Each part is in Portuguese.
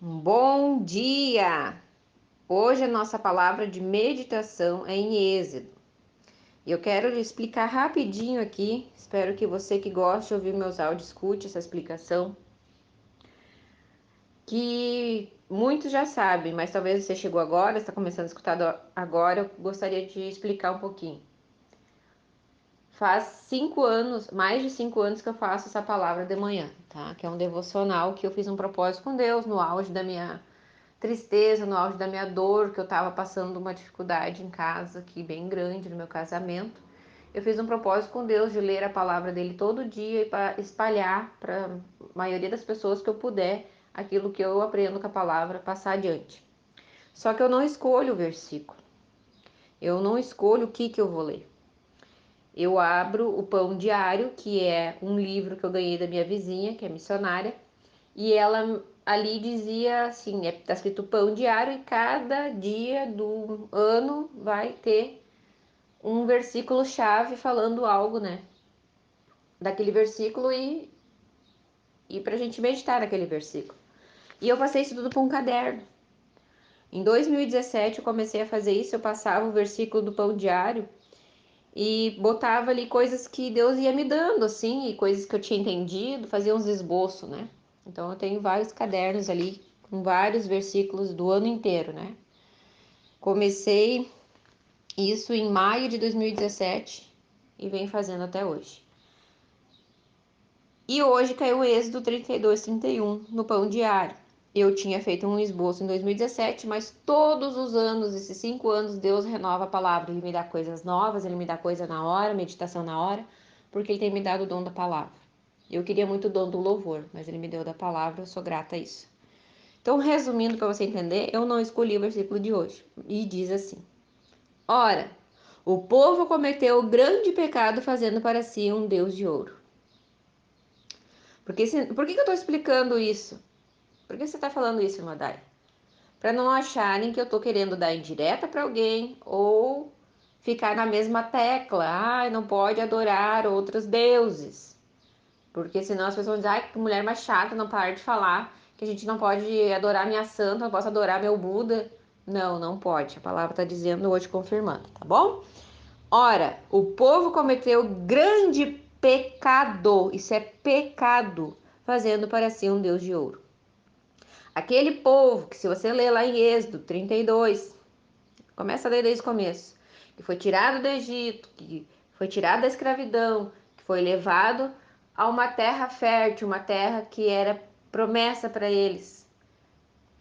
Um bom dia! Hoje a nossa palavra de meditação é em Êxodo. E eu quero lhe explicar rapidinho aqui. Espero que você que gosta de ouvir meus áudios escute essa explicação. Que muitos já sabem, mas talvez você chegou agora, está começando a escutar agora. Eu gostaria de explicar um pouquinho. Faz 5 anos, mais de 5 anos que eu faço essa palavra de manhã, tá? Que é um devocional que eu fiz um propósito com Deus no auge da minha tristeza, no auge da minha dor, que eu estava passando uma dificuldade em casa aqui bem grande no meu casamento. Eu fiz um propósito com Deus de ler a palavra dele todo dia e para espalhar para a maioria das pessoas que eu puder aquilo que eu aprendo com a palavra, passar adiante. Só que eu não escolho o versículo. Eu não escolho o que eu vou ler. Eu abro o Pão Diário, que é um livro que eu ganhei da minha vizinha, que é missionária, e ela ali dizia assim, tá escrito Pão Diário e cada dia do ano vai ter um versículo chave falando algo, né? Daquele versículo e pra gente meditar naquele versículo. E eu passei isso tudo para um caderno. Em 2017 eu comecei a fazer isso, eu passava o versículo do Pão Diário e botava ali coisas que Deus ia me dando, assim, e coisas que eu tinha entendido, fazia uns esboços, né? Então eu tenho vários cadernos ali com vários versículos do ano inteiro, né? Comecei isso em maio de 2017 e venho fazendo até hoje. E hoje caiu o Êxodo 32, 31 no Pão Diário. Eu tinha feito um esboço em 2017, mas todos os anos, esses 5 anos, Deus renova a palavra. Ele me dá coisas novas, ele me dá coisa na hora, meditação na hora, porque ele tem me dado o dom da palavra. Eu queria muito o dom do louvor, mas ele me deu da palavra, eu sou grata a isso. Então, resumindo para você entender, eu não escolhi o versículo de hoje. E diz assim: Ora, o povo cometeu o grande pecado fazendo para si um Deus de ouro. Por que eu estou explicando isso? Por que você está falando isso, Madai? Para não acharem que eu estou querendo dar indireta para alguém ou ficar na mesma tecla. Não pode adorar outros deuses. Porque senão as pessoas dizem, que mulher mais chata, não parar de falar que a gente não pode adorar minha santa, não posso adorar meu Buda. Não, não pode. A palavra está dizendo hoje, confirmando, tá bom? Ora, o povo cometeu grande pecado, isso é pecado, fazendo para si um Deus de ouro. Aquele povo que, se você ler lá em Êxodo 32, começa a ler desde o começo, que foi tirado do Egito, que foi tirado da escravidão, que foi levado a uma terra fértil, uma terra que era promessa para eles.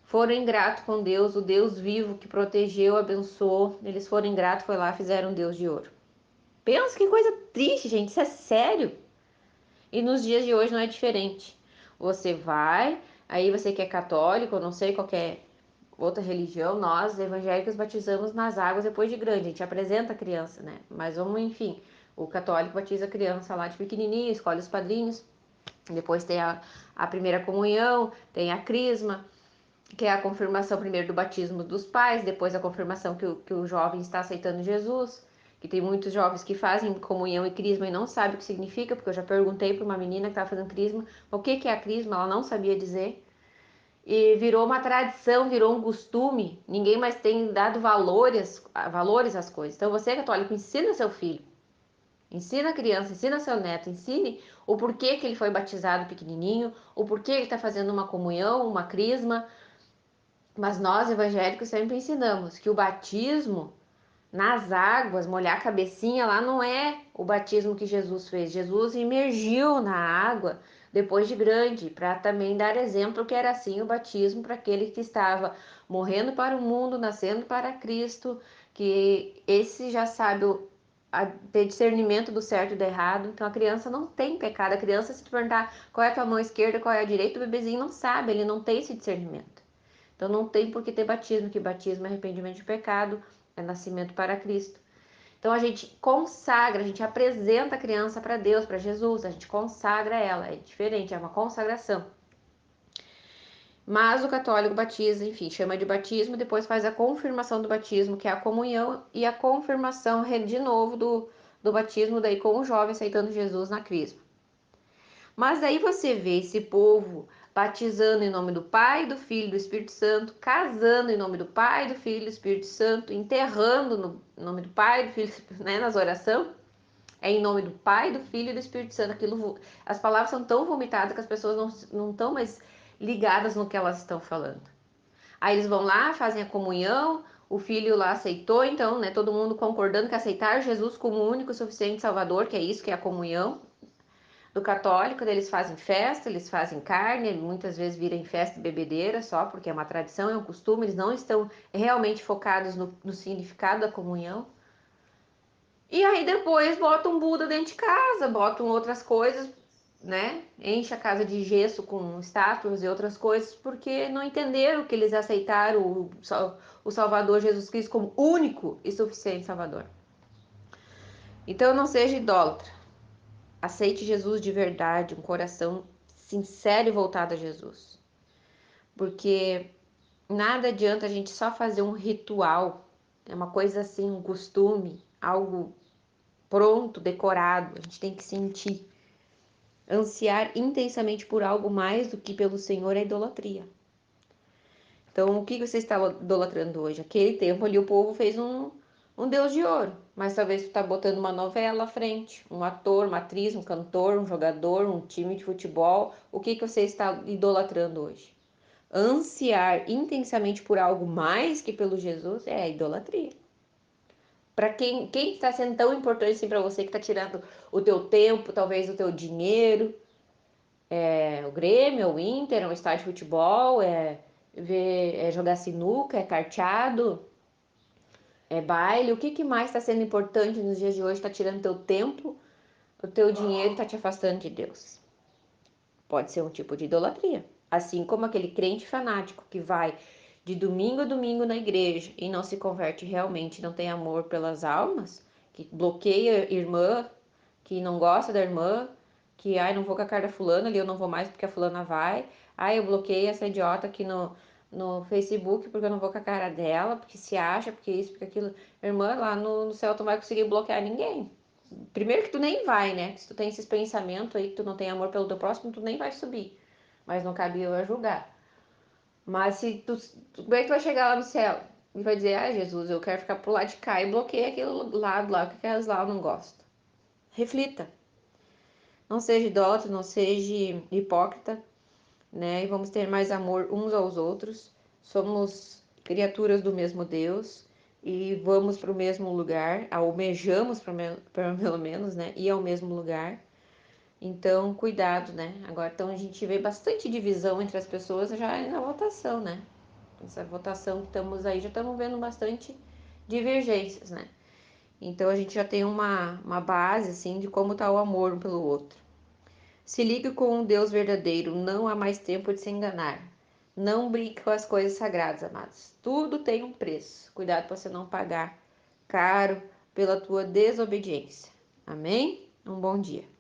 Foram ingratos com Deus, o Deus vivo que protegeu, abençoou. Eles foram ingratos, foi lá, fizeram um Deus de ouro. Pensa que coisa triste, gente, isso é sério. E nos dias de hoje não é diferente. Você vai, aí você que é católico, eu não sei qual é outra religião, nós evangélicos batizamos nas águas depois de grande, a gente apresenta a criança, né? Mas vamos, enfim, o católico batiza a criança lá de pequenininho, escolhe os padrinhos, depois tem a primeira comunhão, tem a crisma, que é a confirmação primeiro do batismo dos pais, depois a confirmação que o jovem está aceitando Jesus, que tem muitos jovens que fazem comunhão e crisma e não sabem o que significa, porque eu já perguntei para uma menina que estava fazendo crisma, o que é a crisma, ela não sabia dizer, e virou uma tradição, virou um costume, ninguém mais tem dado valores às coisas. Então você, católico, ensina seu filho, ensina a criança, ensina seu neto, ensine o porquê que ele foi batizado pequenininho, o porquê ele está fazendo uma comunhão, uma crisma. Mas nós, evangélicos, sempre ensinamos que o batismo nas águas, molhar a cabecinha lá, não é o batismo que Jesus fez. Jesus imergiu na água depois de grande, para também dar exemplo que era assim o batismo para aquele que estava morrendo para o mundo, nascendo para Cristo, que esse já sabe ter discernimento do certo e do errado. Então a criança não tem pecado. A criança, se tu perguntar qual é a tua mão esquerda, qual é a direita, o bebezinho não sabe, ele não tem esse discernimento. Então não tem por que ter batismo, que batismo é arrependimento de pecado, é nascimento para Cristo. Então a gente consagra, a gente apresenta a criança para Deus, para Jesus, a gente consagra ela, é diferente, é uma consagração. Mas o católico batiza, enfim, chama de batismo, depois faz a confirmação do batismo, que é a comunhão, e a confirmação de novo do batismo, daí com o jovem aceitando Jesus na crisma. Mas aí você vê esse povo batizando em nome do Pai, do Filho e do Espírito Santo, casando em nome do Pai, do Filho e do Espírito Santo, enterrando no nome do Pai, do Filho, né, nas orações, é em nome do Pai, do Filho e do Espírito Santo. As palavras são tão vomitadas que as pessoas não estão mais ligadas no que elas estão falando. Aí eles vão lá, fazem a comunhão, o filho lá aceitou, então, né, todo mundo concordando que aceitar Jesus como o único e suficiente Salvador, que é isso, que é a comunhão do católico. Eles fazem festa, eles fazem carne, muitas vezes viram festa e bebedeira só, porque é uma tradição, é um costume, eles não estão realmente focados no significado da comunhão. E aí depois botam Buda dentro de casa, botam outras coisas, né? Enche a casa de gesso com estátuas e outras coisas, porque não entenderam que eles aceitaram o Salvador Jesus Cristo como único e suficiente Salvador. Então não seja idólatra. Aceite Jesus de verdade, um coração sincero e voltado a Jesus. Porque nada adianta a gente só fazer um ritual, é uma coisa assim, um costume, algo pronto, decorado. A gente tem que sentir. Ansiar intensamente por algo mais do que pelo Senhor é idolatria. Então, o que você está idolatrando hoje? Aquele tempo ali o povo fez um Deus de ouro, mas talvez você está botando uma novela à frente, um ator, uma atriz, um cantor, um jogador, um time de futebol. O que você está idolatrando hoje? Ansiar intensamente por algo mais que pelo Jesus é a idolatria. Para quem está sendo tão importante assim para você, que está tirando o teu tempo, talvez o teu dinheiro, o Grêmio, é o Inter, é um estádio de futebol, é jogar sinuca, é carteado, é baile. O que mais está sendo importante nos dias de hoje? Está tirando teu tempo, o teu dinheiro, está te afastando de Deus. Pode ser um tipo de idolatria. Assim como aquele crente fanático que vai de domingo a domingo na igreja e não se converte realmente, não tem amor pelas almas, que bloqueia a irmã, que não gosta da irmã, que ai, não vou com a cara da fulana ali, eu não vou mais porque a fulana vai. Ai, eu bloqueei essa idiota aqui no Facebook porque eu não vou com a cara dela, porque se acha, porque isso, porque aquilo. Irmã, lá no céu tu não vai conseguir bloquear ninguém. Primeiro que tu nem vai, né? Se tu tem esses pensamentos aí que tu não tem amor pelo teu próximo, tu nem vai subir. Mas não cabe eu a julgar. Mas se como é que tu vai chegar lá no céu? E vai dizer, ah, Jesus, eu quero ficar pro lado de cá e bloqueia aquele lado lá, que aquelas lá eu não gosto. Reflita. Não seja idólatra, não seja hipócrita, né? E vamos ter mais amor uns aos outros. Somos criaturas do mesmo Deus e vamos para o mesmo lugar, almejamos pelo menos, né? Ir ao mesmo lugar. Então, cuidado, né? Agora, então a gente vê bastante divisão entre as pessoas já na votação, né? Essa votação que estamos aí, já estamos vendo bastante divergências, né? Então a gente já tem uma base, assim, de como está o amor um pelo outro. Se ligue com um Deus verdadeiro, não há mais tempo de se enganar. Não brinque com as coisas sagradas, amados. Tudo tem um preço. Cuidado para você não pagar caro pela tua desobediência. Amém? Um bom dia.